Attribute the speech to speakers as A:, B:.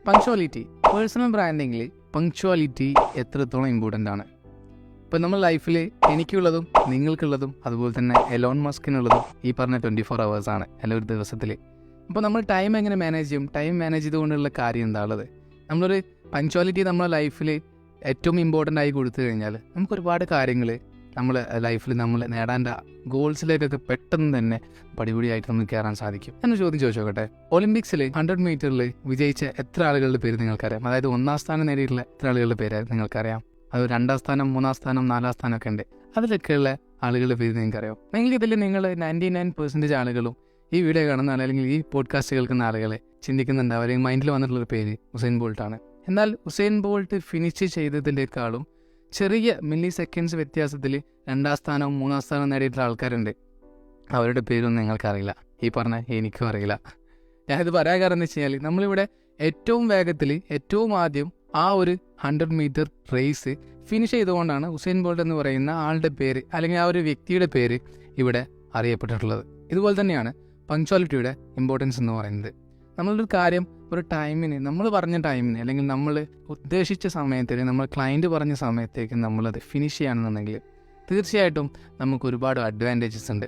A: Punctuality. Personal ബ്രാൻഡിങ്ങിൽ punctuality എത്രത്തോളം important ആണ്. ഇപ്പോൾ നമ്മൾ ലൈഫിൽ എനിക്കുള്ളതും നിങ്ങൾക്കുള്ളതും അതുപോലെ തന്നെ എലോൺ മസ്കിനുള്ളതും ഈ പറഞ്ഞ 24 hours ആണ്, അല്ല ഒരു ദിവസത്തിൽ. അപ്പോൾ നമ്മൾ ടൈം എങ്ങനെ മാനേജ് ചെയ്യും? ടൈം മാനേജ് ചെയ്തുകൊണ്ടുള്ള കാര്യം എന്താ ഉള്ളത്? നമ്മളൊരു പങ്ക്ച്വാലിറ്റി നമ്മുടെ ലൈഫിൽ ഏറ്റവും ഇമ്പോർട്ടൻ്റ് ആയി കൊടുത്തു കഴിഞ്ഞാൽ നമുക്ക് ഒരുപാട് കാര്യങ്ങൾ നമ്മൾ ലൈഫിൽ നമ്മൾ നേടാൻ്റെ ഗോൾസിലേക്കൊക്കെ പെട്ടെന്ന് തന്നെ പടിപടിയായിട്ട് നമുക്ക് കയറാൻ സാധിക്കും. എന്നൊരു ചോദ്യം ചോദിച്ചോക്കട്ടെ. ഒളിമ്പിക്സിൽ 100 മീറ്ററിൽ വിജയിച്ച എത്ര ആളുകളുടെ പേര് നിങ്ങൾക്കറിയാം? അതായത് 1ാം സ്ഥാനം നേടിയിട്ടുള്ള എത്ര ആളുകളുടെ പേര് നിങ്ങൾക്കറിയാം? അത് 2ാം സ്ഥാനം, 3ാം സ്ഥാനം, 4ാം സ്ഥാനമൊക്കെ ഉണ്ട്. അതിലൊക്കെയുള്ള ആളുകളുടെ പേര് നിങ്ങൾക്കറിയാം? നിങ്ങൾക്കിതിൽ നിങ്ങൾ 99% ആളുകളും ഈ വീഡിയോ കാണുന്ന അല്ലെങ്കിൽ ഈ പോഡ്കാസ്റ്റ് കേൾക്കുന്ന ആളുകളെ ചിന്തിക്കുന്നുണ്ടാവും, അല്ലെങ്കിൽ മൈൻഡിൽ വന്നിട്ടുള്ളൊരു പേര് ഉസൈൻ ബോൾട്ടാണ്. എന്നാൽ ഉസൈൻ ബോൾട്ട് ഫിനിഷ് ചെയ്തതിനേക്കാളും ചെറിയ മില്ലി സെക്കൻഡ്സ് വ്യത്യാസത്തിൽ 2ാം സ്ഥാനവും 3ാം സ്ഥാനവും നേടിയിട്ടുള്ള ആൾക്കാരുണ്ട്. അവരുടെ പേരൊന്നും നിങ്ങൾക്കറിയില്ല, ഈ പറഞ്ഞ എനിക്കും അറിയില്ല. ഞാനിത് പറയാൻ കാരണം എന്ന് വെച്ച് കഴിഞ്ഞാൽ നമ്മളിവിടെ ഏറ്റവും വേഗത്തിൽ ഏറ്റവും ആദ്യം ആ ഒരു 100 മീറ്റർ റേസ് ഫിനിഷ് ചെയ്തുകൊണ്ടാണ് ഉസൈൻ ബോൾട്ട് എന്ന് പറയുന്ന ആളുടെ പേര് അല്ലെങ്കിൽ ആ ഒരു വ്യക്തിയുടെ പേര് ഇവിടെ അറിയപ്പെട്ടിട്ടുള്ളത്. ഇതുപോലെ തന്നെയാണ് പങ്ക്ച്വാലിറ്റിയുടെ ഇമ്പോർട്ടൻസ് എന്ന് പറയുന്നത്. നമ്മളൊരു കാര്യം ഒരു ടൈമിന്, നമ്മൾ പറഞ്ഞ ടൈമിന് അല്ലെങ്കിൽ നമ്മൾ ഉദ്ദേശിച്ച സമയത്തിന്, നമ്മൾ ക്ലയൻറ്റ് പറഞ്ഞ സമയത്തേക്ക് നമ്മളത് ഫിനിഷ് ചെയ്യുകയാണെന്നുണ്ടെങ്കിൽ തീർച്ചയായിട്ടും നമുക്ക് ഒരുപാട് അഡ്വാൻറ്റേജസ് ഉണ്ട്.